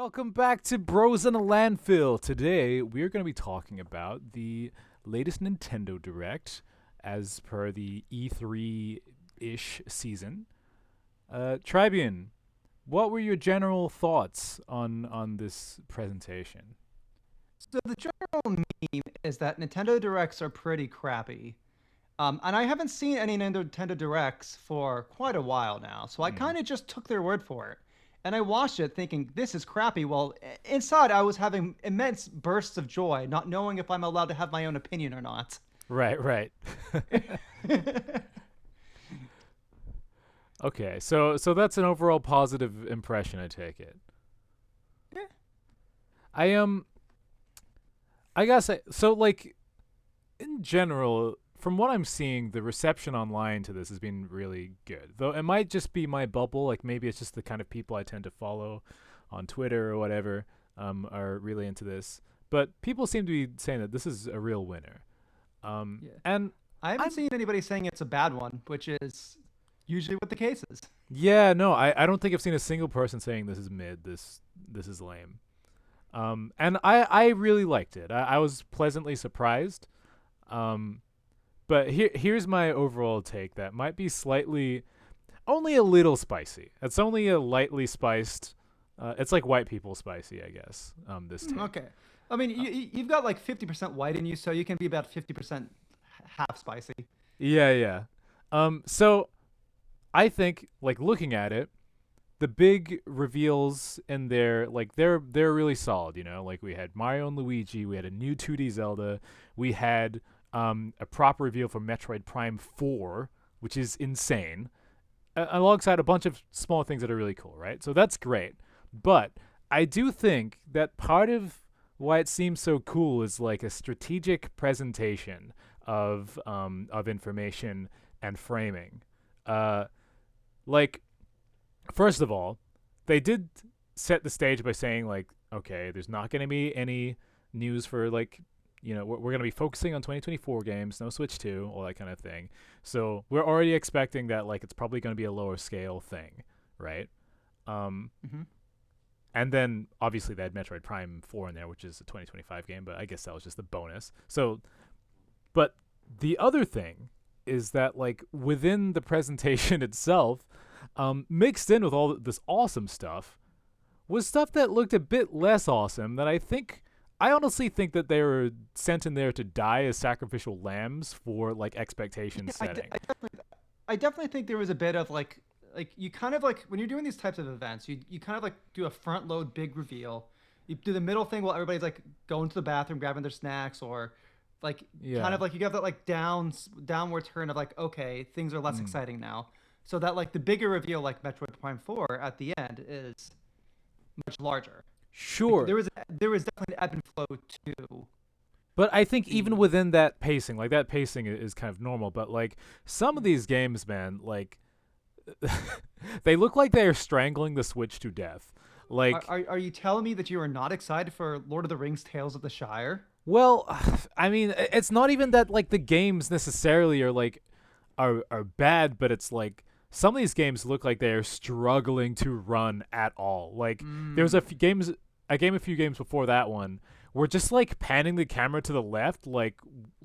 Welcome back to Bros in a Landfill. Today, we're going to be talking about the latest Nintendo Direct as per the E3 ish season. Trybien, what were your general thoughts on this presentation? So the general meme is that Nintendo Directs are pretty crappy. And I haven't seen any Nintendo Directs for quite a while now, so I Hmm. kind of just took their word for it. And I watched it thinking, this is crappy. Well, inside I was having immense bursts of joy, not knowing if I'm allowed to have my own opinion or not. Right, right. Okay, so that's an overall positive impression, I take it. Yeah. I I guess so like in general, from what I'm seeing, the reception online to this has been really good. Though it might just be my bubble, like maybe it's just the kind of people I tend to follow on Twitter or whatever are really into this. But people seem to be saying that this is a real winner. Yeah. And I haven't I'm seen anybody saying it's a bad one, which is usually what the case is. yeah, no, I don't think I've seen a single person saying this is mid, this is lame. And I really liked it. I was pleasantly surprised. Um, But here's my overall take that might be slightly, only a little spicy. It's only a lightly spiced. It's like white people spicy, I guess. This take. Okay. I mean, Uh, you've got like 50% white in you, so you can be about 50% half spicy. yeah, yeah. So I think like looking at it, the big reveals in there, like they're really solid. You know, like we had Mario and Luigi, we had a new 2D Zelda, we had a proper reveal for Metroid Prime 4, which is insane alongside a bunch of small things that are really cool, right? So that's great. But I do think that part of why it seems so cool is like a strategic presentation of information and framing. Uh, like first of all, they did set the stage by saying like, okay, there's not going to be any news for like we're going to be focusing on 2024 games, no Switch 2, all that kind of thing. So we're already expecting that like it's probably going to be a lower scale thing, right? Um, Hmm. and then obviously they had Metroid Prime 4 in there, which is a 2025 game, but I guess that was just a bonus. So, but the other thing is that like within the presentation itself, mixed in with all this awesome stuff, was stuff that looked a bit less awesome that I honestly think that they were sent in there to die as sacrificial lambs for like expectation Yeah, setting. I definitely think there was a bit of like you kind of like when you're doing these types of events, you kind of like do a front load big reveal. You do the middle thing while everybody's like going to the bathroom, grabbing their snacks, or like kind Yeah. of like you have that like downward turn of like okay, things are less Mm. exciting now. So that like the bigger reveal like Metroid Prime 4 at the end is much larger. Like Sure. there was definitely an ebb and flow to But I think even the within that pacing, like that pacing is kind of normal, but like some of these games, man, like they look like they are strangling the Switch to death. Like, are you telling me that you are not excited for Lord of the Rings Tales of the Shire? well, I mean, it's not even that like the games necessarily are bad, but it's like some of these games look like they're struggling to run at all. Like there was Mm. a few games before that one where just like panning the camera to the left like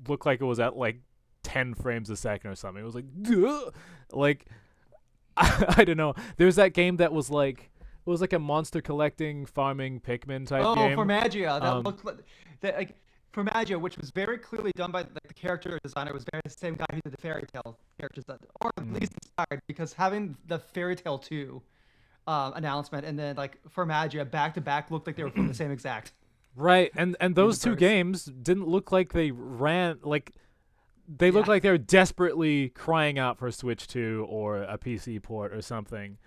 looked like it was at like 10 frames a second or something. It was like duh! Like I don't know. There's that game that was like it was like a monster collecting farming Pikmin type Oh, game. Formagia. That Um looked like that like Formagia, which was very clearly done by like, the character designer, was very the same guy who did the Fairy Tale characters, or at mm, least inspired, because having the Fairy Tale 2 announcement and then like Formagia back to back looked like they were from the same exact right, and those two universe. games didn't look like they ran like they looked Yeah. like they were desperately crying out for a Switch 2 or a PC port or something.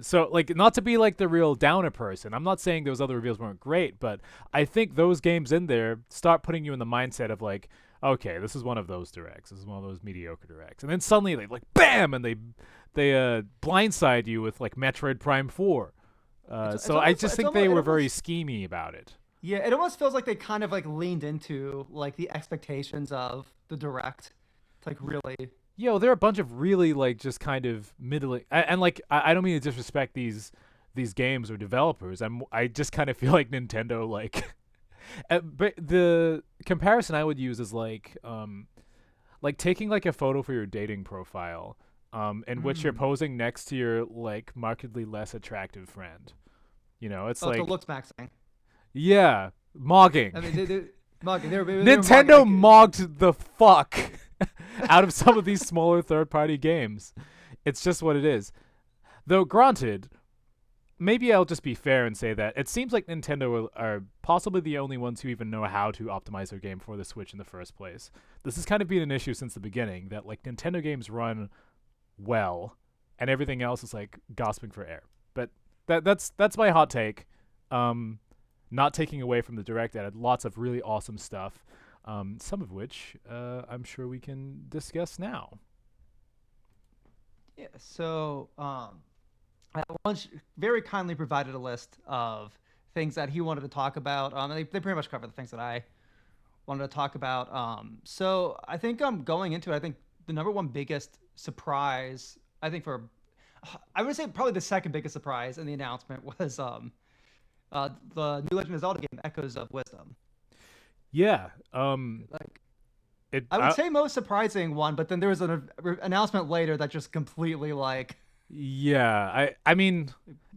So like not to be like the real downer person. I'm not saying those other reveals weren't great, but I think those games in there start putting you in the mindset of like, okay, this is one of those directs. This is one of those mediocre directs. And then suddenly they like bam and they blindside you with like Metroid Prime 4. It's So I almost just it's think almost they it were very almost schemy about it. yeah, it almost feels like they kind of like leaned into like the expectations of the direct. It's like really There are a bunch of really like just kind of middling, and like I don't mean to disrespect these games or developers, I just kind of feel like Nintendo like but the comparison I would use is like taking like a photo for your dating profile in which you're Mm. posing next to your like markedly less attractive friend. You know, it's Oh, so like looks maxing. yeah, mogging. I mean, they mugging. They were mugging. Nintendo mogged the fuck out of some of these smaller third-party games. It's just what it is. Though granted, maybe I'll just be fair and say that it seems like Nintendo are possibly the only ones who even know how to optimize their game for the Switch in the first place. This has kind of been an issue since the beginning that like Nintendo games run well and everything else is like gasping for air. But that's my hot take. Not taking away from the Direct, added lots of really awesome stuff, some of which I'm sure we can discuss now. Yeah. So, Lunch very kindly provided a list of things that he wanted to talk about. They pretty much cover the things that I wanted to talk about. So I think going into it, I think the number one biggest surprise, I think I would say probably the second biggest surprise in the announcement was the new Legend of Zelda game, Echoes of Wisdom. Yeah. Like It. I would say most surprising one, but then there was an announcement later that just completely like Yeah. I mean,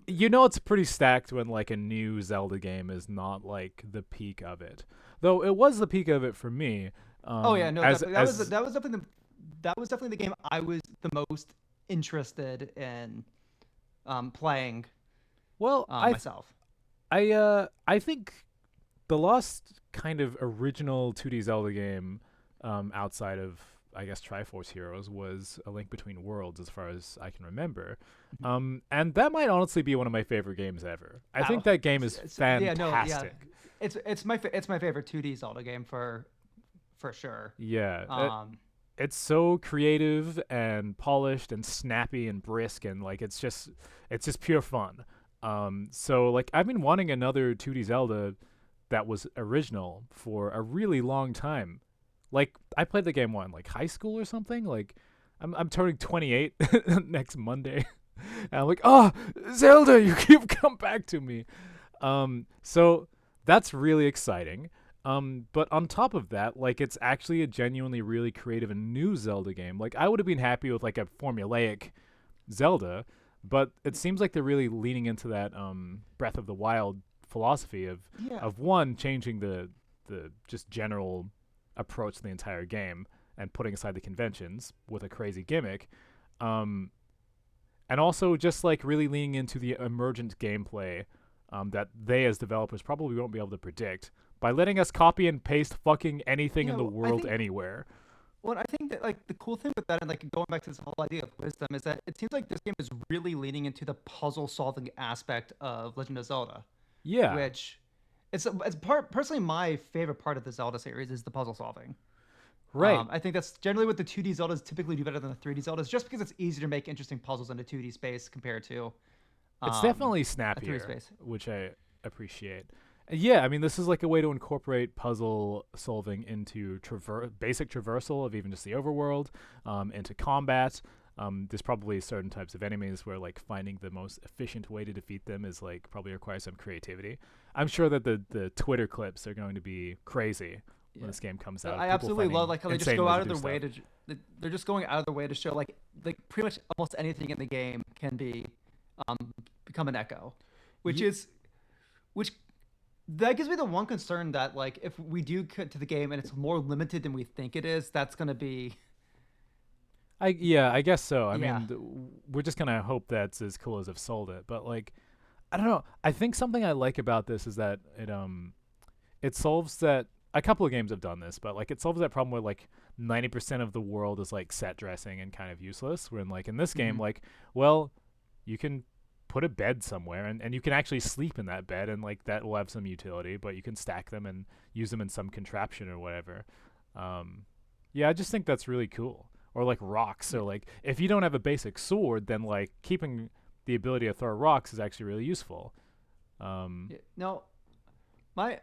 you know, it's pretty stacked when like a new Zelda game is not like the peak of it. Though it was the peak of it for me. oh yeah, no, As definitely as that was definitely the game I was the most interested in playing well, myself. I think the last kind of original 2D Zelda game outside of I guess Triforce Heroes was A Link Between Worlds as far as I can remember. And that might honestly be one of my favorite games ever. I think Oh, that game is yeah, no, yeah, fantastic. it's my favorite 2D Zelda game for sure. Yeah, Um, it's so creative and polished and snappy and brisk and like it's just pure fun. So like I've been wanting another 2D Zelda that was original for a really long time. Like I played the game one like high school or something. Like I'm turning 28 next Monday. And I'm like, "Oh, Zelda, you've come back to me." So that's really exciting. But on top of that, like it's actually a genuinely really creative and new Zelda game. Like I would have been happy with like a formulaic Zelda, but it seems like they're really leaning into that Breath of the Wild philosophy yeah, of one changing the just general approach to the entire game and putting aside the conventions with a crazy gimmick. Um, and also just like really leaning into the emergent gameplay that they as developers probably won't be able to predict by letting us copy and paste fucking anything in the well, I world think anywhere. well, I think that like the cool thing with that, and like going back to this whole idea of wisdom, is that it seems like this game is really leaning into the puzzle solving aspect of Legend of Zelda, Yeah, which personally my favorite part of the Zelda series is the puzzle solving. right. I think that's generally what the 2D Zeldas typically do better than the 3D Zeldas, just because it's easier to make interesting puzzles in a 2D space compared to It's definitely a 3D snappier, space. which I appreciate. Yeah, I mean, this is like a way to incorporate puzzle solving into basic traversal of even just the overworld, into combat. There's probably certain types of enemies where like finding the most efficient way to defeat them is like probably requires some creativity. I'm sure that the Twitter clips are going to be crazy when Yeah. this game comes So out. I People absolutely love finding like how they just insane go ways out to of do their way stuff. they're just going out of their way to show like pretty much almost anything in the game can um become an echo, which Ye- is which that gives me the one concern that like if we do cut to the game and it's more limited than we think it is, that's gonna be I guess so. I yeah. mean, we're just gonna hope that's as cool as I've sold it. But like, I don't know. I think something I like about this is that it solves that. A couple of games have done this, but like it solves that problem where like 90% of the world is like set dressing and kind of useless. Where in this game, Hmm. like, well, you can put a bed somewhere and you can actually sleep in that bed and like that will have some utility, but you can stack them and use them in some contraption or whatever. Um, yeah, I just think that's really cool. Or like rocks. Yeah. So like if you don't have a basic sword, then like keeping the ability to throw rocks is actually really useful. Um, Yeah. No, my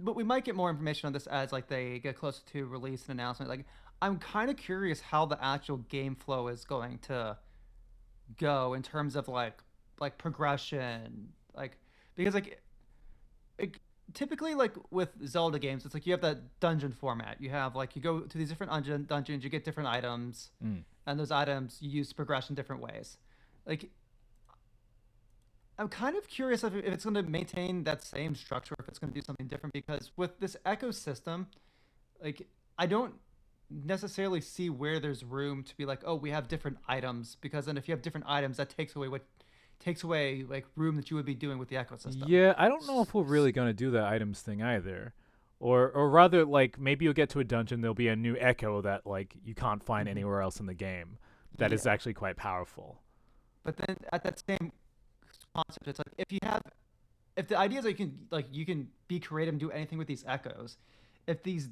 but we might get more information on this as like they get closer to release and announcement. Like I'm kind of curious how the actual game flow is going to go in terms of like like progression, like because like typically like with Zelda games, it's like you have that dungeon format. You have like you go to these different dungeons, you get different items, Mm. and those items you use to progress in different ways. Like I'm kind of curious if it's going to maintain that same structure, if it's going to do something different, because with this ecosystem, like I don't necessarily see where there's room to be like, oh, we have different items, because then if you have different items, that takes away like room that you would be doing with the ecosystem. Yeah, I don't know if we're really gonna do that items thing either. Or rather, like maybe you'll get to a dungeon, there'll be a new echo that like you can't find Mm-hmm. anywhere else in the game. That is Yeah, actually quite powerful. but then at that same concept, it's like if the idea is that you can be creative and do anything with these echoes, if these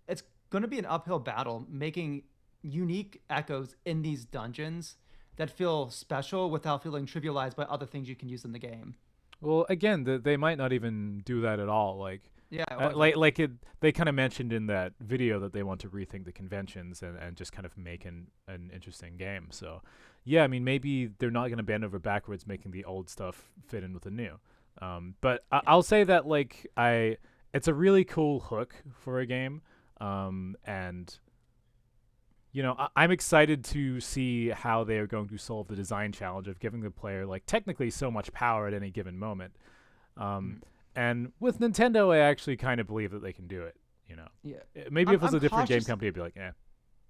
it's going to be an uphill battle making unique echoes in these dungeons that feel special without feeling trivialized by other things you can use in the game. Well, again, they might not even do that at all. Yeah, like Like it, they kind of mentioned in that video that they want to rethink the conventions and just kind of make an interesting game. So, yeah, I mean, maybe they're not going to bend over backwards making the old stuff fit in with the new. But yeah, I'll say that it's a really cool hook for a game, and I'm excited to see how they are going to solve the design challenge of giving the player like technically so much power at any given moment. Um, mm, and with Nintendo, I actually kind of believe that they can do it. You know, yeah. Maybe I'm if it was I'm a different game cautious. company, I'd be like, eh.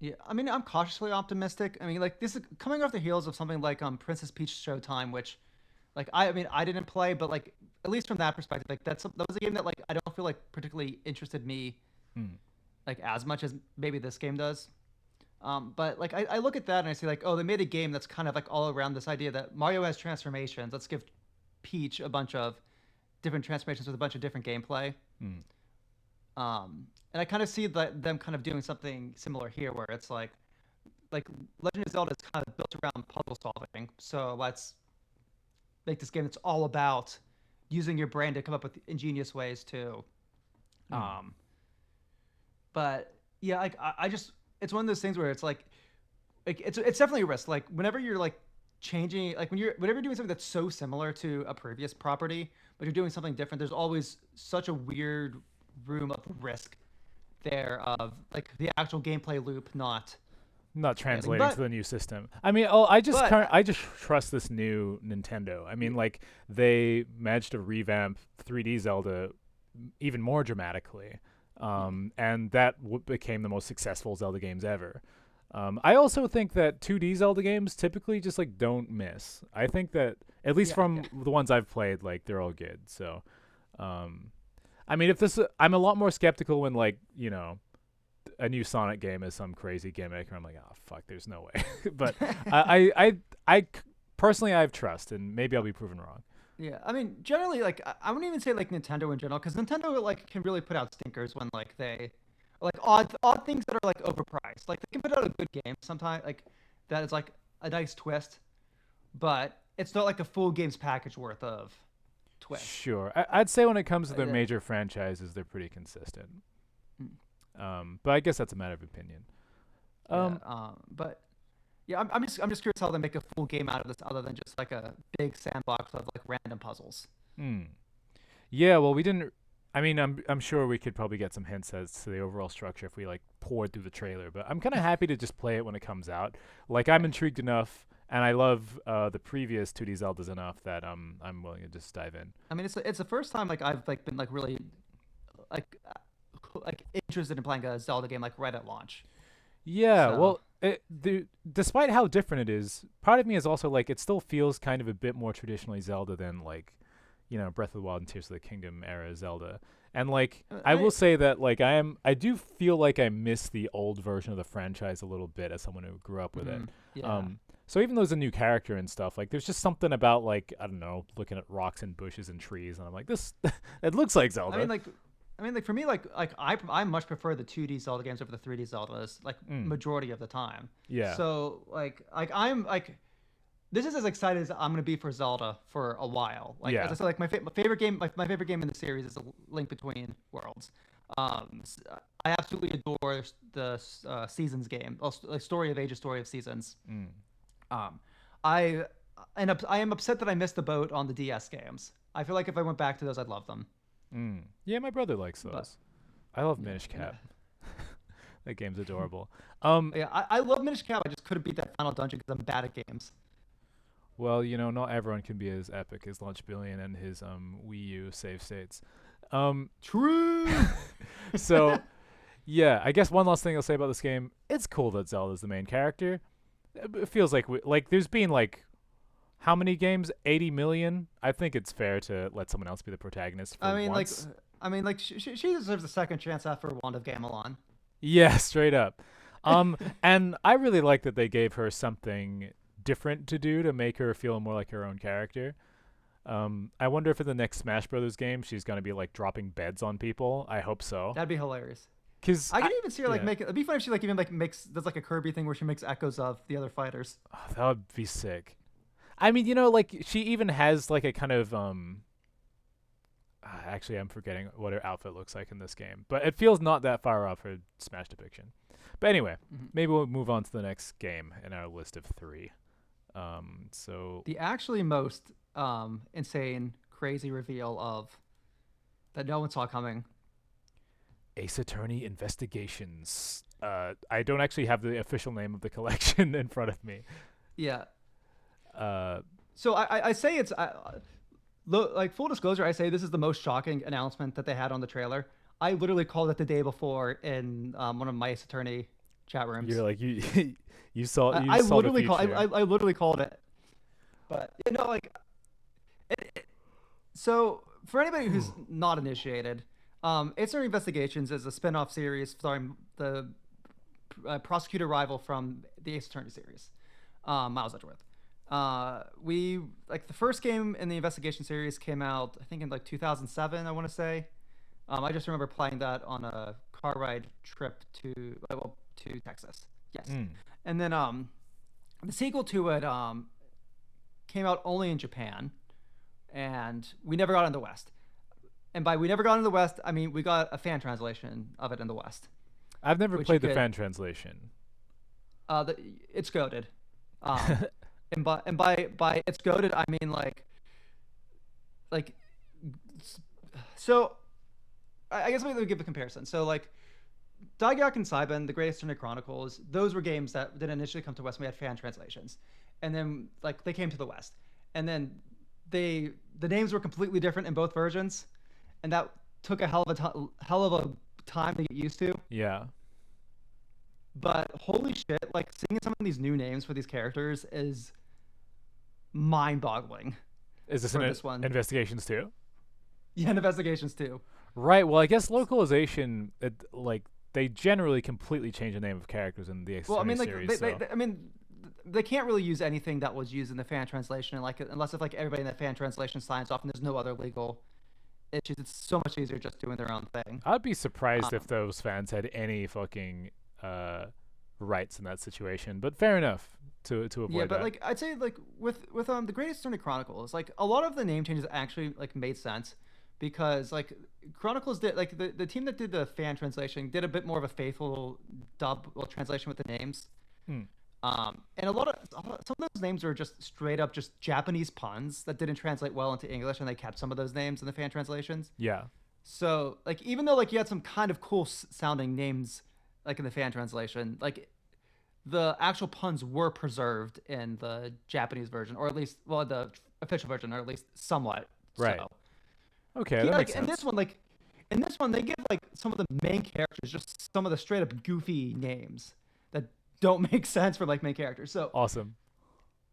Yeah, I mean I'm cautiously optimistic. I mean like this is coming off the heels of something like Princess Peach Showtime, which like I mean I didn't play, but like at least from that perspective, like that was a game that like I don't feel like particularly interested me Hmm. like as much as maybe this game does. But like I look at that and I see like, oh, they made a game that's kind of like all around this idea that Mario has transformations. Let's give Peach a bunch of different transformations with a bunch of different gameplay. Hmm. And I kind of see that them kind of doing something similar here, where it's like Legend of Zelda is kind of built around puzzle solving. So let's make this game that's all about using your brain to come up with ingenious ways to Hmm. um, but yeah, like I just it's one of those things where it's like it's definitely a risk. Like whenever you're like changing, like whenever you're doing something that's so similar to a previous property, but you're doing something different, there's always such a weird room of risk there of like the actual gameplay loop not Not landing. translating to the new system. I mean, oh, But I just trust this new Nintendo. I mean, like they managed to revamp 3D Zelda even more dramatically, yeah, and that became the most successful Zelda games ever. I also think that 2D Zelda games typically just like don't miss. I think that at least yeah. from the ones I've played, like they're all good. So, um, I mean, if this, I'm a lot more skeptical when like a new Sonic game is some crazy gimmick, and I'm like, oh fuck, there's no way. But personally, I have trust, and maybe I'll be proven wrong. Yeah, I mean, generally, like I wouldn't even say like Nintendo in general, because Nintendo like can really put out stinkers when like they like odd things that are like overpriced. Like they can put out a good game sometimes, like that is like a nice twist, but it's not like a full games package worth of twist. Sure, I'd say when it comes to their Uh, major franchises, they're pretty consistent. mm, But I guess that's a matter of opinion. yeah, Um, but yeah, I'm just curious how they make a full game out of this, other than just like a big sandbox of like random puzzles. hmm. Yeah, well, we didn't. I mean, I'm sure we could probably get some hints as to the overall structure if we like poured through the trailer. But I'm kind of happy to just play it when it comes out. Like I'm Yeah, intrigued enough, and I love the previous 2D Zeldas enough that I'm willing to just dive in. I mean it's the first time like I've like been like really like like interested in playing a Zelda game like right at launch. Yeah, So well, despite how different it is, part of me is also like it still feels kind of a bit more traditionally Zelda than like Breath of the Wild and Tears of the Kingdom era Zelda. And like I will I say that like I do feel like I miss the old version of the franchise a little bit as someone who grew up with it. yeah. Um so even though there's a new character and stuff, like there's just something about like I don't know, looking at rocks and bushes and trees and I'm like this it looks like I Zelda. mean like I mean like for me like I much prefer the 2D Zelda games over the 3D Zeldas like Mm, majority of the time. yeah. So like I'm like this is as excited as I'm gonna be for Zelda for a while. Like as I Yeah. said, like my favorite game, my favorite game in the series is A Link Between Worlds. I absolutely adore the Seasons game, like Story of Ages, Story of Seasons. Mm. Um, I I am upset that I missed the boat on the DS games. I feel like if I went back to those, I'd love them. Yeah, my brother likes But those. I love yeah, Minish and Cap. That game's adorable. Um, yeah, I love Minish Cap. I just couldn't beat that final dungeon because I'm bad at games. well, not everyone can be as epic as Lunchbillion and his Wii U save states. Um, True. so yeah, I guess one last thing I'll say about this game: it's cool that Zelda's the main character. It feels like there's been like how many games? 80 million. I think it's fair to let someone else be the protagonist for I mean, like, once. she deserves a second chance after Wand of Gamelon. Yeah, straight up. And I really like that they gave her something different to do to make her feel more like her own character. I wonder if in the next Smash Brothers game she's gonna be like dropping beds on people. I hope so. That'd be hilarious. Cause I could even see her like yeah, make. It'd be funny if she like even like makes does like a Kirby thing where she makes echoes of the other fighters. oh, that would be sick. I mean, like she even has like a kind of actually, I'm forgetting what her outfit looks like in this game, but it feels not that far off her Smash depiction. But anyway, Mhm. maybe we'll move on to the next game in our list of three. So The actually most insane, crazy reveal of that no one saw coming. Ace Attorney Investigations. I don't actually have the official name of the collection in front of me. Yeah. Uh, So I say it's like full disclosure. I say this is the most shocking announcement that they had on the trailer. I literally called it the day before in one of my Ace Attorney chat rooms. you're like you you I saw the literally called. future. I literally called it. But like so for anybody who's not initiated, Ace Attorney Investigations is a spin-off series starring the prosecutor rival from the Ace Attorney series, Miles Edgeworth. We like the first game in the investigation series came out I think in like 2007. I want to say. I just remember playing that on a car ride trip to Texas. Yes, Mm. and then the sequel to it came out only in Japan, and we never got it in the West. And by we never got it in the West, I mean we got a fan translation of it in the West, I've never which you played the could. fan translation. It's goaded. Um, and by it's goaded, I mean like so. I guess let me give a comparison. So like Daigyak and Saiban, the Greatest Internet Chronicles, those were games that didn't initially come to West. We had fan translations, and then like they came to the West, and then the names were completely different in both versions, and that took a hell of a time to get used to. Yeah. But holy shit, like seeing some of these new names for these characters is mind-boggling Is this for an this one. investigations too? Yeah, and investigations too. Right. Well, I guess localization, like they generally completely change the name of characters in the Ace Well, I Attorney mean, like series. So I mean, they can't really use anything that was used in the fan translation, like unless if like everybody in the fan translation signs off and there's no other legal issues. It's so much easier just doing their own thing. I'd be surprised if Um, those fans had any fucking rights in that situation. But fair enough to yeah, avoid but that. like I'd say like with the Greatest Internet Chronicles, like a lot of the name changes actually like made sense because like Chronicles did like the team that did the fan translation did a bit more of a faithful translation with the names. Hmm. And some of those names are just straight up just Japanese puns that didn't translate well into English, and they kept some of those names in the fan translations. Yeah. So like even though like you had some kind of cool sounding names like in the fan translation, like the actual puns were preserved in the Japanese version, or at least well the official version, or at least somewhat. Right. So Okay, yeah, that like makes sense. in this one they give like some of the main characters just some of the straight up goofy names that don't make sense for like main characters. Awesome.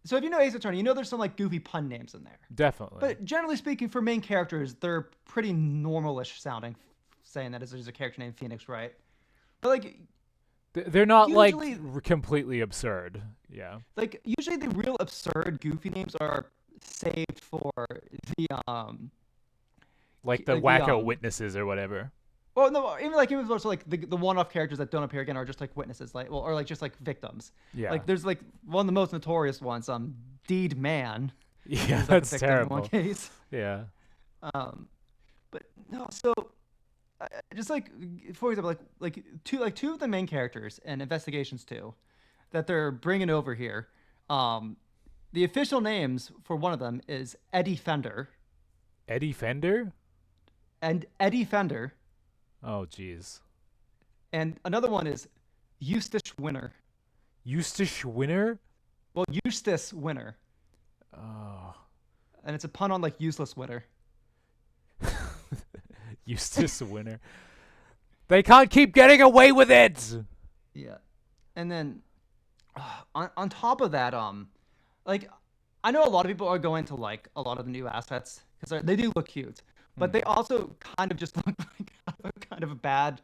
So if you know Ace Attorney, you know there's some like goofy pun names in there. Definitely. But generally speaking, for main characters, they're pretty normalish sounding. Saying that as there's a character named Phoenix, right? But They're not usually, completely absurd. Yeah. usually the real absurd, goofy names are saved for the Like the like the wacko witnesses or whatever. Well, no, even also like the one-off characters that don't appear again are just like witnesses, like or like just like victims. Yeah. Like there's like one of the most notorious ones, Deed Man. Yeah, Who's like a that's victim in one terrible. case. Yeah. Um, but no, so just like for example, two of the main characters in Investigations 2 that they're bringing over here, The official names for one of them is Eddie Fender Eddie Fender? and Eddie Fender, Oh, jeez. and another one is Eustace Winner. Eustace Winner? Well, Eustace Winner, Oh. and it's a pun on like useless winner. Eustace Winner. They can't keep getting away with it. Yeah, and then on top of that, like I know a lot of people are going to like a lot of the new assets because they do look cute, but they also kind of just look like kind of a bad,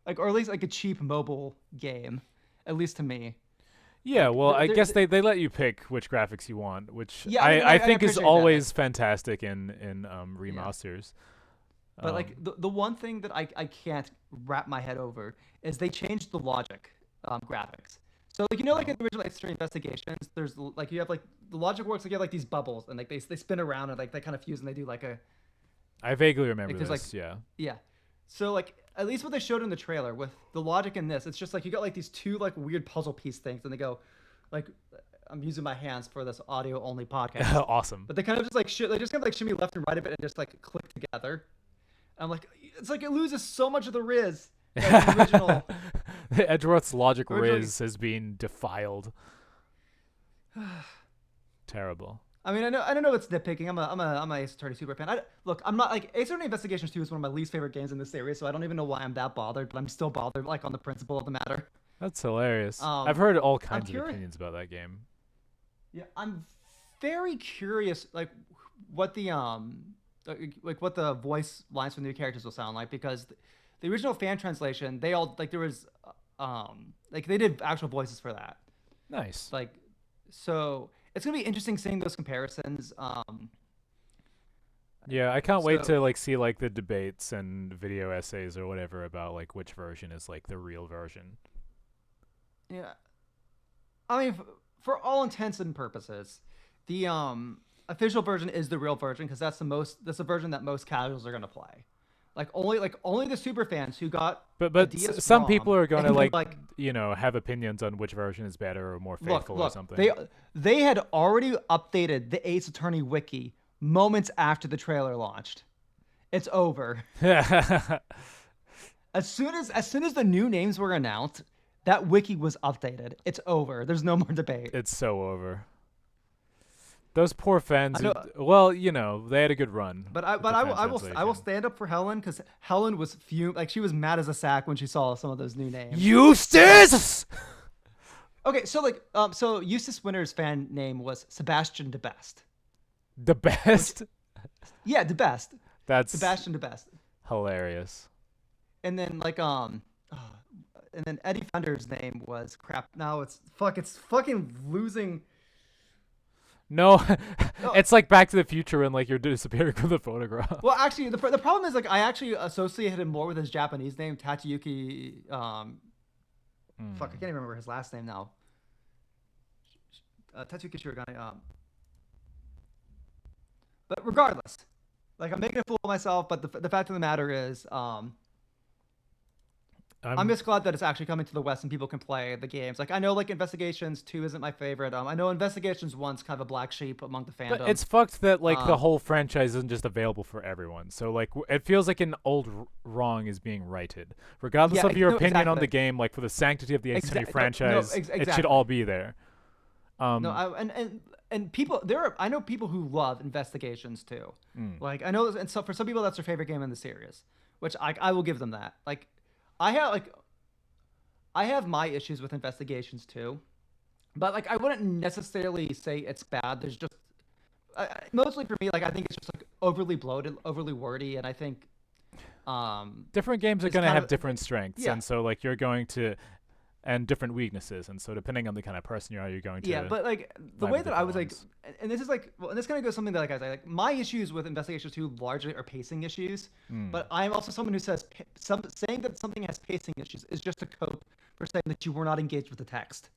like or at least like a cheap mobile game, at least to me. Yeah, Like well, I they're guess they let you pick which graphics you want, which yeah, I mean, I I think is appreciate that. always fantastic in Yeah. remasters. But like the one thing that I can't wrap my head over is they changed the logic graphics. So like like in the original Extreme Investigations, there's like you have like the logic works like you have like these bubbles and like they spin around and like they kind of fuse and they do like a I vaguely remember like there's this. like Yeah. yeah. So like at least what they showed in the trailer with the logic in this, it's just like you got like these two like weird puzzle piece things and they go like I'm using my hands for this audio only podcast. Awesome. But they kind of just like they just kind of like shimmy left and right a bit and just like click together. I'm like, it's like it loses so much of the riz. Like the original. Edgeworth's logic Originally- riz has been defiled. Terrible. I mean, I don't know it's nitpicking. I'm a Ace Attorney super fan. Look, I'm not like Ace Attorney Investigations 2 is one of my least favorite games in this series, so I don't even know why I'm that bothered, but I'm still bothered, like on the principle of the matter. That's hilarious. Um, I've heard all kinds of curi- opinions about that game. Yeah, I'm very curious, like what the like what the voice lines from the new characters will sound like because the original fan translation, they all like there was like they did actual voices for that. Nice. Like so it's gonna be interesting seeing those comparisons. Yeah, I can't wait so- to like see like the debates and video essays or whatever about like which version is like the real version. Yeah, I mean, for all intents and purposes, the official version is the real version because that's the version that most casuals are gonna play. Only the super fans who got But a DS some ROM people are gonna and then, like have opinions on which version is better or more faithful or something. they had already updated the Ace Attorney wiki moments after the trailer launched. It's over. As soon as the new names were announced, that wiki was updated. It's over. There's no more debate. It's so over. Those poor fans. I know- Well, they had a good run. But with the fan I will translation. stand up for Helen because Helen was fumed, like she was mad as a sack when she saw some of those new names. Eustace. Okay, so so Eustace Winter's fan name was Sebastian de Best. The best. Yeah, de Best. That's Sebastian de Best. hilarious. And then and then Eddie Fender's name was crap. Now it's fucking losing. No, it's like Back to the Future when like you're disappearing from the photograph. Well, actually, the problem is like I actually associated him more with his Japanese name, Tatsuyuki. Fuck, I can't even remember his last name now. Tatsuyuki Shirogane. But regardless, like I'm making a fool of myself. But the fact of the matter is, I'm just glad that it's actually coming to the West and people can play the games. Like I know, like Investigations 2 isn't my favorite. I know Investigations 1's kind of a black sheep among the fandom. But it's fucked that like the whole franchise isn't just available for everyone. So like it feels like an old wrong is being righted, regardless Yeah, of your no, opinion on exactly. the game. Like for the sanctity of the Ace Attorney No, franchise, it should exactly. all be there. No, and people I know people who love Investigations too. Like I know, and so for some people that's their favorite game in the series, which I will give them that. Like I have my issues with Investigations too, but like I wouldn't necessarily say it's bad. There's just mostly for me, like I think it's just like overly bloated, overly wordy, and I think Different games are it's going to kind have of- different strengths, yeah. and so like you're going to, and different weaknesses, and so depending on the kind of person you are, you're going to. yeah, but like the vibe way with that I was different like, ones. and this is like, well, and this kind of goes something that like I say, like my issues with Investigations 2 largely are pacing issues, but I'm also someone who says saying that something has pacing issues is just a cope for saying that you were not engaged with the text.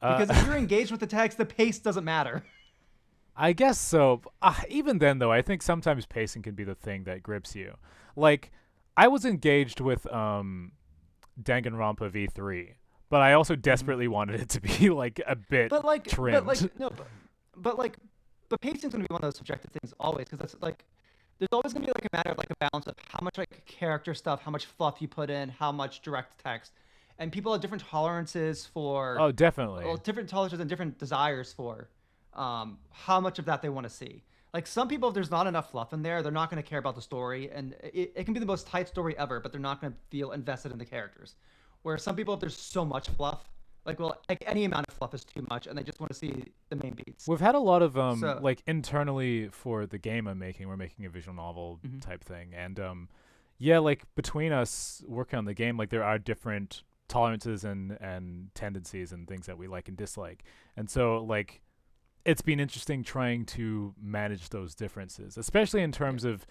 Because if you're engaged with the text, the pace doesn't matter. I guess so. Even then, though, I think sometimes pacing can be the thing that grips you. Like, I was engaged with Danganronpa V3, but I also Mhm. desperately wanted it to be like a bit but trimmed. like no, but like, but pacing's gonna be one of those subjective things always, because that's like there's always gonna be like a matter of like a balance of how much like character stuff, how much fluff you put in, how much direct text, and people have different tolerances for, Oh, well, definitely. different tolerances and different desires for how much of that they want to see. Like some people, if there's not enough fluff in there, they're not going to care about the story, and it can be the most tight story ever, but they're not going to feel invested in the characters. Where some people, if there's so much fluff, like well, like any amount of fluff is too much, and they just want to see the main beats. We've had a lot of So, like internally for the game I'm making, we're making a visual novel mhm. type thing, and yeah, like between us working on the game, like there are different tolerances and tendencies and things that we like and dislike, and so like it's been interesting trying to manage those differences, especially in Yeah. terms of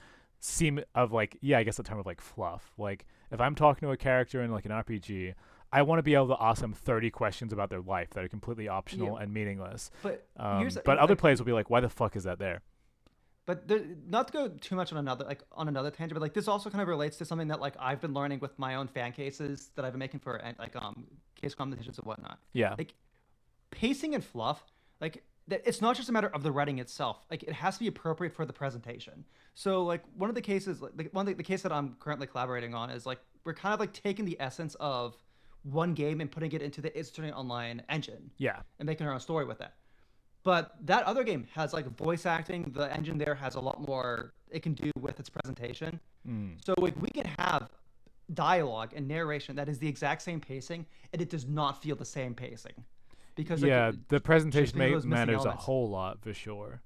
like, yeah, I guess the term of like fluff. Like if I'm talking to a character in like an RPG, I want to be able to ask them 30 questions about their life that are completely Yeah, optional and meaningless. but here's But other like, players will be like, why the fuck is that there? but there, not to go too much on another tangent, but like this also kind of relates to something that like I've been learning with my own fan cases that I've been making for like case competitions and whatnot. Yeah. Like pacing and fluff, like that, it's not just a matter of the writing itself. Like it has to be appropriate for the presentation. So like one of the cases, like one of the case that I'm currently collaborating on is like we're kind of like taking the essence of one game and putting it into the It's Turning Online engine Yeah. and making our own story with it. But that other game has like voice acting. The engine there has a lot more it can do with its presentation. Mm. So like we can have dialogue and narration that is the exact same pacing, and it does not feel the same pacing because like Yeah, the just presentation because of those missing matters a elements. whole lot for sure.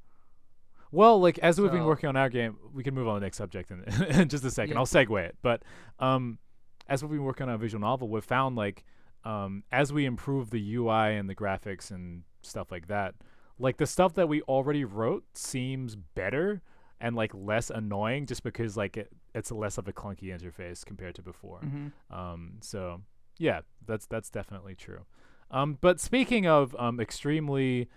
Well, like as we've been So working on our game, we can move on to the next subject in, in just a second. yeah. I'll segue it, but um, as we've been working on our visual novel, we've found like as we improve the UI and the graphics and stuff like that, like the stuff that we already wrote seems better and like less annoying just because like it's less of a clunky interface compared to before. Hmm. So yeah, that's definitely true. But speaking of extremely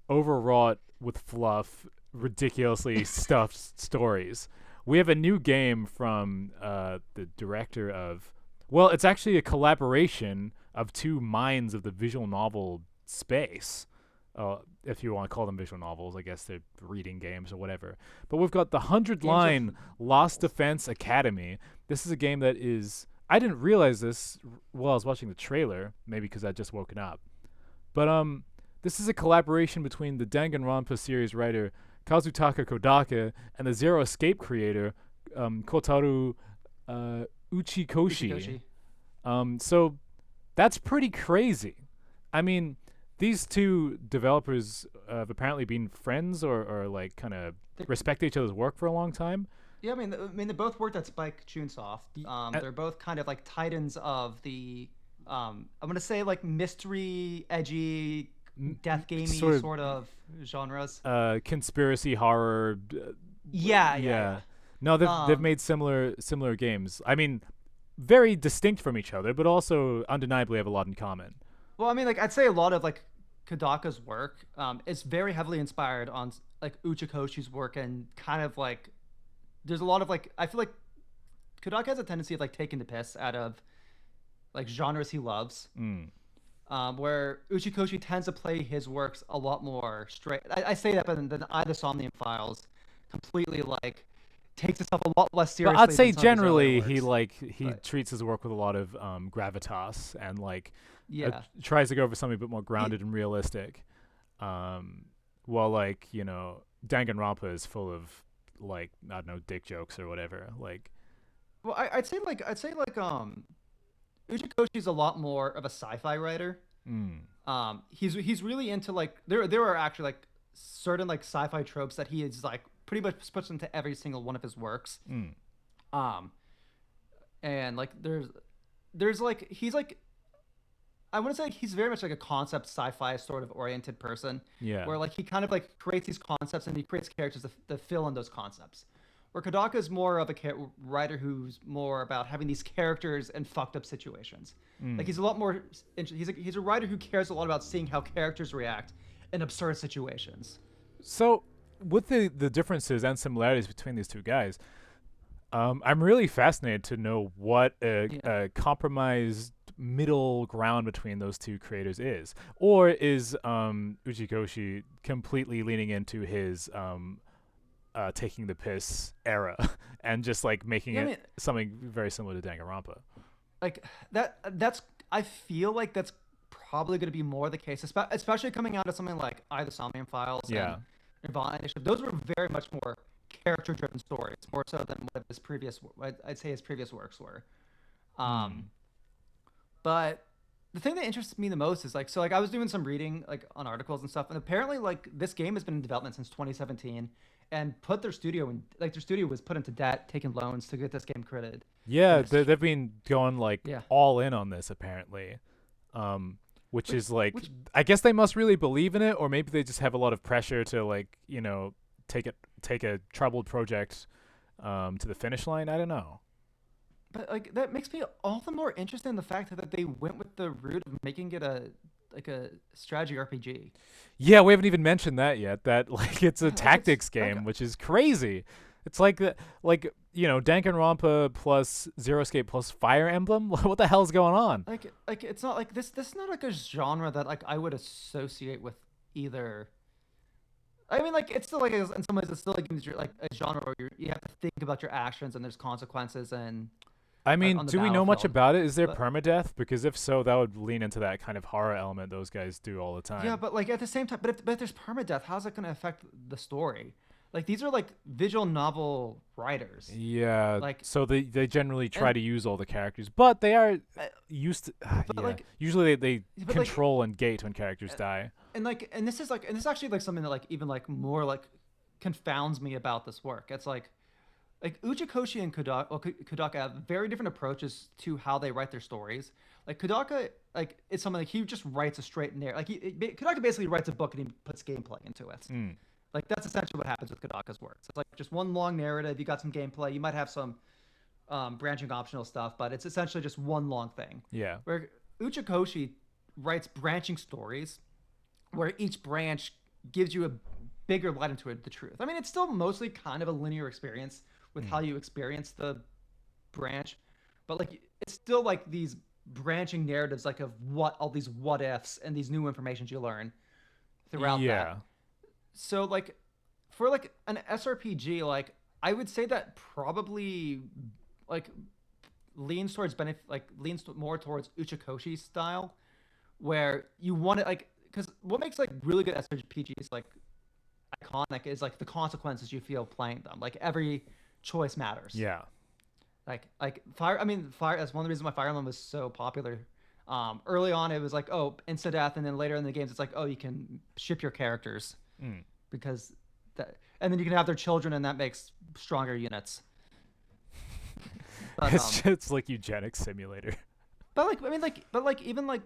overwrought with fluff, ridiculously stuffed stories. We have a new game from the director of. Well, it's actually a collaboration of two minds of the visual novel space. If you want to call them visual novels, I guess they're reading games or whatever. But we've got the 100 Games with line Lost novels. Defense Academy. This is a game that is. I didn't realize this while I was watching the trailer, maybe because I'd just woken up. But this is a collaboration between the Danganronpa series writer Kazutaka Kodaka and the Zero Escape creator Kotaru uh, Uchikoshi. Uchikoshi. So that's pretty crazy. I mean, these two developers have apparently been friends or like kind of They, respect each other's work for a long time. yeah, I mean, they both worked at Spike Chunsoft. Y- uh, They're both kind of like titans of the, I'm gonna say like mystery, edgy, death gamey Sort of sort of genres. conspiracy horror. Yeah, yeah, Yeah. yeah. No, they've Um, made similar games. I mean, very distinct from each other, but also undeniably have a lot in common. well, I mean, like I'd say a lot of like Kodaka's work is very heavily inspired on like Uchikoshi's work, and kind of like there's a lot of like I feel like Kodaka has a tendency of like taking the piss out of like genres he loves. Mm. Where Uchikoshi tends to play his works a lot more straight. I say that, but then I, the Somnium Files, completely like takes itself a lot less But I'd seriously than say some of his earlier generally he works. like he But treats his work with a lot of gravitas and like yeah, tries to go for something a bit more he, grounded and realistic. Um, while like Danganronpa is full of like I don't know dick jokes or whatever. Like well, I'd say like Uchikoshi's a lot more of a sci-fi writer. mm, He's really into like there are actually like certain like sci-fi tropes that he is like pretty much puts into every single one of his works. mm, Um, and like there's like he's like I want to say he's very much like a concept sci-fi sort of oriented person, yeah. where like he kind of like creates these concepts and he creates characters that fill in those concepts. Where Kodaka is more of a writer who's more about having these characters in fucked up situations. Like Mm. he's a lot more. He's a writer who cares a lot about seeing how characters react in absurd situations. So, with the differences and similarities between these two guys, I'm really fascinated to know what Yeah. a compromised middle ground between those two creators is, or is Uchikoshi completely leaning into his taking the piss era and just like making Yeah, I it mean, something very similar to Danganronpa? like that's I feel like that's probably going to be more the case, especially coming out of something like either Somnium Files and Yeah. Nirvana Initiative. Those were very much more character-driven stories, more so than what his previous, I'd say his previous works were. Um, Hmm. but the thing that interests me the most is like, so like I was doing some reading like on articles and stuff, and apparently like this game has been in development since 2017, and put their studio in like their studio was put into debt, taking loans to get this game created. And Yeah, this, they've been going like yeah, all in on this apparently, which which is like which I guess they must really believe in it, or maybe they just have a lot of pressure to like take a troubled project to the finish line. I don't know. but like that makes me all the more interested in the fact that they went with the route of making it a like a strategy RPG. Yeah, we haven't even mentioned that yet. That like it's a Yeah, like it's tactics like game, which is crazy. It's like like Danganronpa plus Zero Escape plus Fire Emblem. What the hell's going on? like it's not like this is not like a genre that like I would associate with either. I mean, like it's still like in some ways it's still like a genre where you have to think about your actions and there's consequences and I mean, on the do we know much battlefield. about it? Is there But permadeath? Because if so, that would lean into that kind of horror element those guys do all the yeah, time. but like at the same time, but if there's permadeath, how's that going to affect the story? Like these are like visual novel writers, Yeah, like so they generally try and to use all the characters, but they are uh, used to. but Yeah, like usually they but like control and gate when characters die. and this is actually like something that like even like more like confounds me about this work. It's like Uchikoshi and Kodaka have very different approaches to how they write their stories. Like Kodaka, like it's something like he just writes a straight narrative. Like Kodaka basically writes a book and he puts gameplay into it. Mm. Like that's essentially what happens with Kodaka's works. It's like just one long narrative. You got some gameplay. You might have some branching optional stuff, but it's essentially just one long thing. Yeah. Where Uchikoshi writes branching stories, where each branch gives you a bigger light into the truth. I mean, it's still mostly kind of a linear experience with how Mm. you experience the branch, but like it's still like these branching narratives, like of what all these what ifs and these new informations you learn throughout that. Yeah. So like for like an SRPG, like I would say that probably like leans more towards Uchikoshi style, where you want it like because what makes like really good SRPGs like iconic is like the consequences you feel playing them. Like every choice matters. Yeah. Like fire. I mean, fire. That's one of the reasons why Fire Emblem was so popular. Early on, it was like oh, insta death, and then later in the games, it's like oh, you can ship your characters Mm. because that, and then you can have their children, and that makes stronger units. But It's like eugenics simulator. but like I mean but even like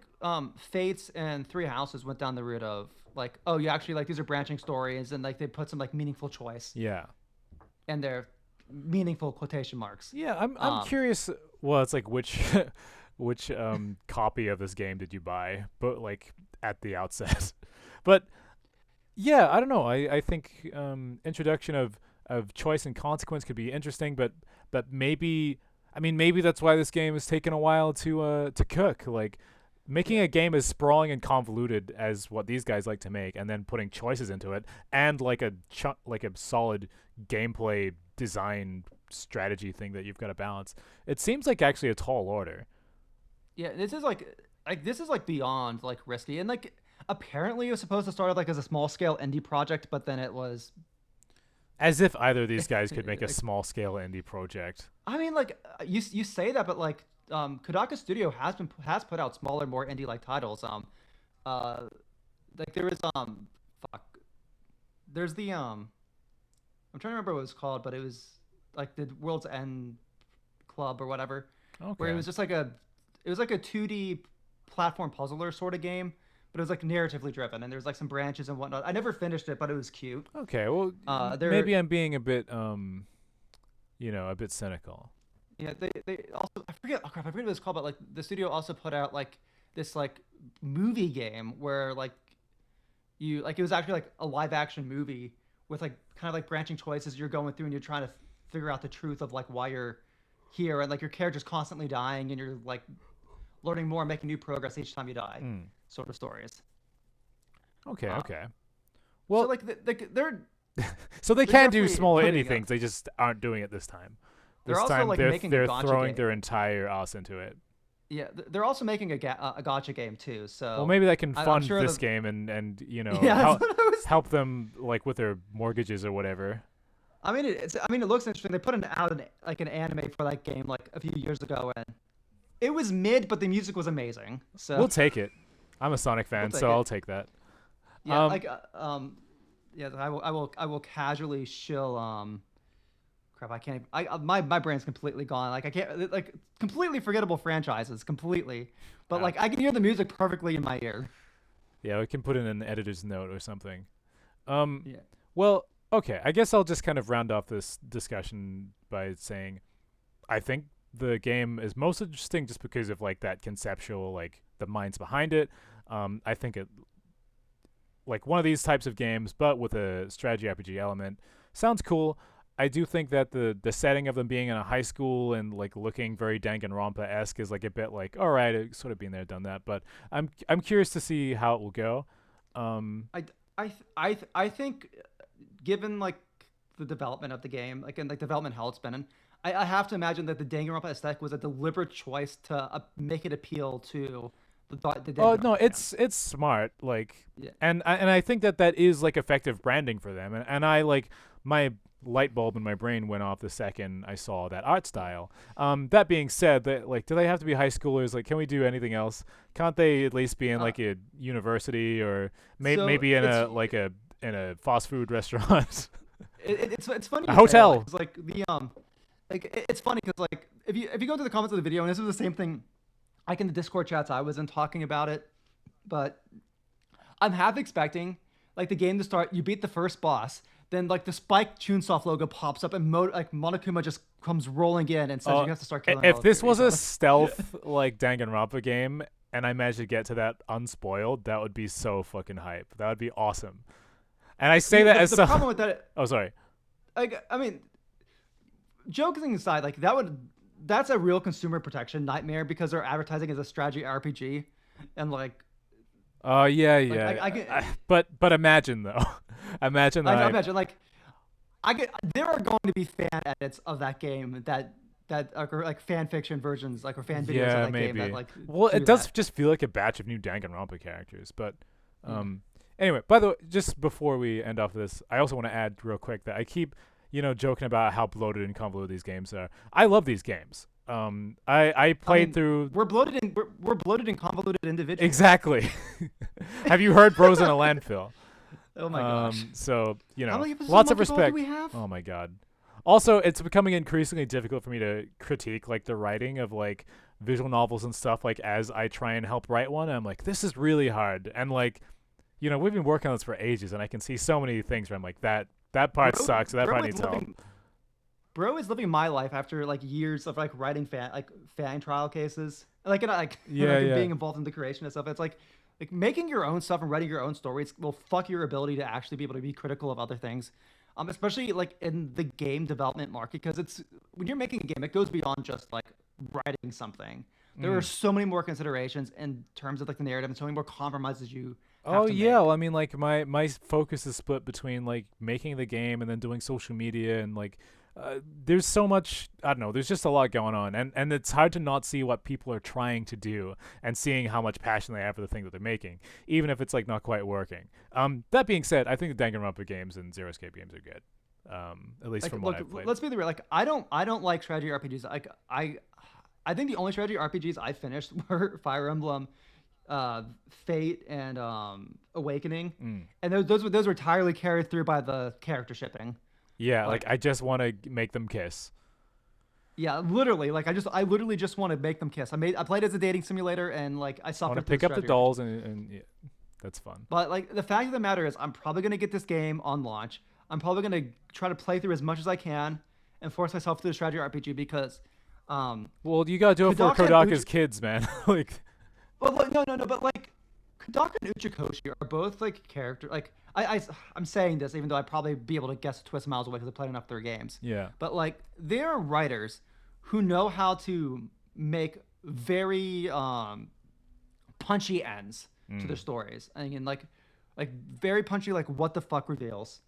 Fates and Three Houses went down the route of like oh you actually like these are branching stories and like they put some like meaningful choice Yeah. and they're meaningful quotation marks. Yeah, I'm Um, curious. Well, it's like which which copy of this game did you buy? But like at the outset. But yeah, I don't know. I think introduction of choice and consequence could be interesting, but maybe I mean maybe that's why this game has taken a while to cook. Like making yeah, a game as sprawling and convoluted as what these guys like to make, and then putting choices into it, and like like a solid gameplay design strategy thing that you've got to balance. It seems like actually a tall order. yeah. This is like beyond like risky and like apparently it was supposed to start like as a small scale indie project, but then it was As if either of these guys could make a like small scale indie project. I mean like you say that, but like Kodaka Studio has put out smaller, more indie like titles. Uh, like there is fuck, there's the I'm trying to remember what it was called, but it was like the World's End Club or whatever, where Okay. it was like a 2D platform puzzler sort of game, but it was like narratively driven, and there's like some branches and whatnot. I never finished it, but it was cute. Okay. Well, There, maybe I'm being a bit a bit cynical. yeah, they also I forget oh crap I forget what it's called, but like the studio also put out like this like movie game where like you like it was actually like a live action movie with like kind of like branching choices you're going through and you're trying to figure out the truth of like why you're here and like your character's constantly dying and you're like learning more, making new progress each time you die, Mm. sort of stories. Okay, Uh, okay. so Well, like they're so they they're can do definitely smaller indie putting a, things. They just aren't doing it this time. they're This also time like making a they're gotcha throwing game. their entire ass into it. Yeah, they're also making a gotcha game too. Well, So maybe that can I'm fund sure this that game and yeah, that's what I was. help them like with their mortgages or whatever. I mean, I mean, it looks interesting. They put out an anime for that game like a few years ago, and it was mid, but the music was amazing. So We'll take it. I'm a Sonic we'll fan, take so I'll it. take that. Yeah, Um, like yeah, I will casually shill crap. I can't. My brain's completely gone. Like I can't like completely forgettable franchises completely, but yeah, like I can hear the music perfectly in my ear. yeah, we can put in an editor's note or something. Um, Yeah. well, okay. I guess I'll just kind of round off this discussion by saying I think the game is most interesting just because of like that conceptual, like the minds behind it. I think it like one of these types of games, but with a strategy RPG element, sounds cool. I do think that the setting of them being in a high school and like looking very Danganronpa esque is like a bit like all right, it's sort of been there, done that. But I'm curious to see how it will go. Um, I think given like the development of the game, like and like development how it's been in, I have to imagine that the Danganronpa aesthetic was a deliberate choice to make it appeal to the oh no, Danganronpa fans. it's smart. Like, Yeah. and I think that that is like effective branding for them. And I like my light bulb in my brain went off the second I saw that art style. That being said, that like, do they have to be high schoolers? Like, can we do anything else? Can't they at least be in Uh, like a university or so maybe in it's a like a in a fast food restaurant, it's funny a you say that, like, hotel? 'cause, like the like it's funny because like if you go to the comments of the video, and this was the same thing, like in the Discord chats I was in talking about it, but I'm half expecting like the game to start. You beat the first boss, then like the Spike Chunsoft logo pops up, and like Monokuma just comes rolling in and says Uh, you have to start killing if all this three. was a So stealth like Danganronpa game and I managed to get to that unspoiled, that would be so fucking hype. That would be awesome. And I say yeah, that as the some. problem with that, Oh, sorry. like I mean, joking aside, like that's a real consumer protection nightmare because they're advertising as a strategy RPG, and Oh yeah, like yeah. I can But imagine though. Imagine the I hype. imagine like there are going to be fan edits of that game that are like fan fiction versions like or fan videos of Yeah, that game that maybe. like Well, do it does that. just feel like a batch of new Danganronpa characters. But Yeah. anyway, by the way, just before we end off this, I also want to add real quick that I keep joking about how bloated and convoluted these games are. I love these games. I I played mean, through we're bloated and convoluted individuals. exactly. Have you heard Bros in a Landfill? Oh my gosh. So How many episodes of lots of Monkey Ball do respect. we have? Oh my god. Also, it's becoming increasingly difficult for me to critique like the writing of like visual novels and stuff. Like as I try and help write one, I'm like, this is really hard. And like, we've been working on this for ages, and I can see so many things where I'm like, that part sucks. That part needs help. Bro is living my life after like years of like writing fan trial cases, like and like Yeah, like and yeah. being involved in the creation and stuff. It's like making your own stuff and writing your own stories will fuck your ability to actually be able to be critical of other things, especially like in the game development market because it's when you're making a game, it goes beyond just like writing something. There are Mm. so many more considerations in terms of like the narrative and so many more compromises you have Oh to yeah, make. well, I mean, like my focus is split between like making the game and then doing social media and like there's so much I don't know. There's just a lot going on, and it's hard to not see what people are trying to do and seeing how much passion they have for the thing that they're making, even if it's like not quite working. That being said, I think the Danganronpa games and Zero Escape games are good. At least Like from what look, I've played. let's be real. Like I don't like strategy RPGs. Like I think the only strategy RPGs I finished were Fire Emblem, Fate, and Awakening, Mm. and those were entirely carried through by the character shipping. Yeah, like Like I just want to make them kiss. yeah, literally. Like I literally just want to make them kiss. I played as a dating simulator, and like I I want to suffered through pick up the strategy RPG. dolls and yeah, that's fun. But like the fact of the matter is, I'm probably gonna get this game on launch. I'm probably gonna try to play through as much as I can and force myself through the strategy RPG because Well, you gotta do it for Kodaka and Kodaka's kids, man. Like, Well, like, no, but like Kodaka and Uchikoshi are both like character. Like I'm saying this even though I'd probably be able to guess a twist miles away because I played enough of their games. yeah. But like they're writers who know how to make very punchy ends to their Mm. stories. I mean, like very punchy, like what the fuck reveals.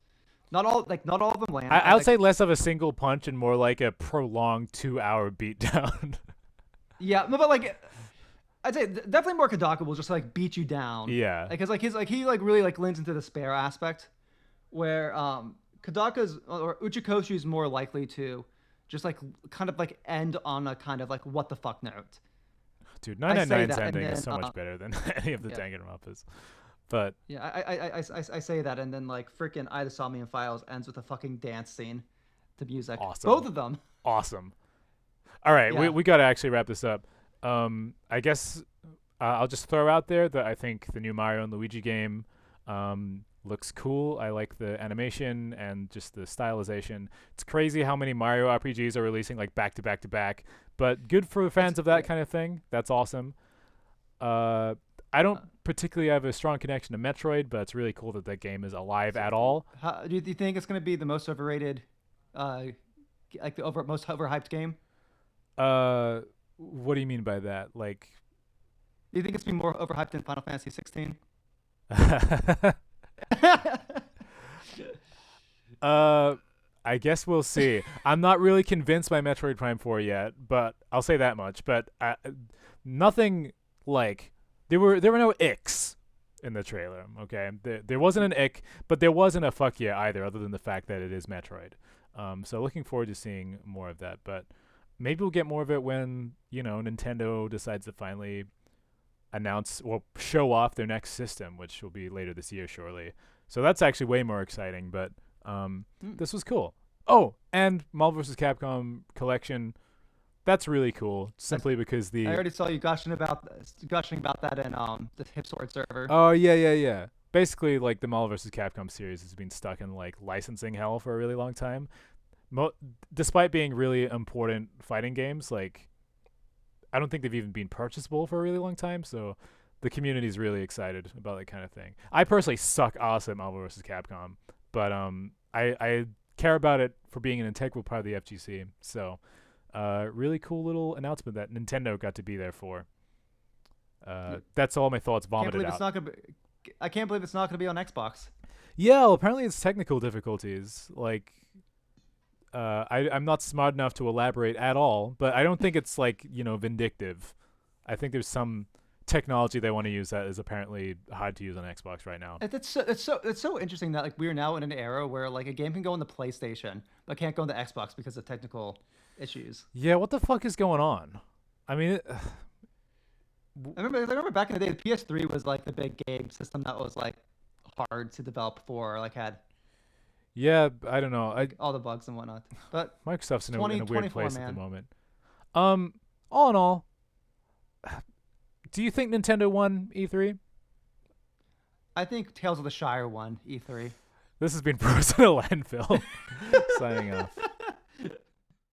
Not all of them land. I would say less of a single punch and more like a prolonged 2 hour beatdown. Yeah, no, but like I'd say definitely more Kadaka will just like beat you down. Yeah. Like, cause like his like he like really like leans into the spare aspect, where Kadaka's or Uchikoshi is more likely to just like kind of like end on a kind of like what the fuck note. Dude, I say 999's that, and ending is then so much better than any of the yeah, Danganronpas. But yeah, I say that, and then like freaking I the Somnium Files ends with a fucking dance scene to music. awesome. Both of them. Awesome. All right, we Yeah. we got to actually wrap this up. I guess I'll just throw out there that I think the new Mario and Luigi game looks cool. I like the animation and just the stylization. It's crazy how many Mario RPGs are releasing like back to back to back, but good for fans of that Yeah. kind of thing. That's awesome. I don't Uh, particularly have a strong connection to Metroid, but it's really cool that that game is alive at all. How, do you think it's gonna be the most overrated, uh, like the most overhyped game? What do you mean by that? Like, Do you think it's been more overhyped than Final Fantasy 16? uh, I guess we'll see. I'm not really convinced by Metroid Prime 4 yet, but I'll say that much. But nothing like there were no icks in the trailer. Okay, there wasn't an ick, but there wasn't a fuck yeah either, other than the fact that it is Metroid. So looking forward to seeing more of that. But maybe we'll get more of it when Nintendo decides to finally announce or show off their next system, which will be later this year, surely. So that's actually way more exciting. But Hmm. this was cool. Oh, and Marvel vs. Capcom collection. That's really cool. That's, Simply because I the already saw you gushing about that in the Hip Sword server. oh yeah. Basically, like the Marvel vs. Capcom series has been stuck in like licensing hell for a really long time. Mo- Despite being really important fighting games, like I don't think they've even been purchasable for a really long time. So the community is really excited about that kind of thing. I personally suck ass at Marvel vs. Capcom, but I care about it for being an integral part of the FGC. So really cool little announcement that Nintendo got to be there for. That's all my thoughts Can't vomited believe it's out. not gonna be. I can't believe it's not gonna be on Xbox. Yeah, well, apparently it's technical difficulties. Like, I'm not smart enough to elaborate at all, but I don't think it's like vindictive. I think there's some technology they want to use that is apparently hard to use on Xbox right now. It's so interesting that like we're now in an era where like a game can go on the PlayStation but can't go on the Xbox because of technical issues. Yeah, what the fuck is going on? I mean, I remember back in the day, the PS3 was like the big game system that was like hard to develop for, like had yeah, I don't know. like all the bugs and whatnot. But Microsoft's in a weird 2024, place at the man. moment. Um, all in all, do you think Nintendo won E3? I think Tales of the Shire won E3. This has been Frozen a Landfill. Signing off.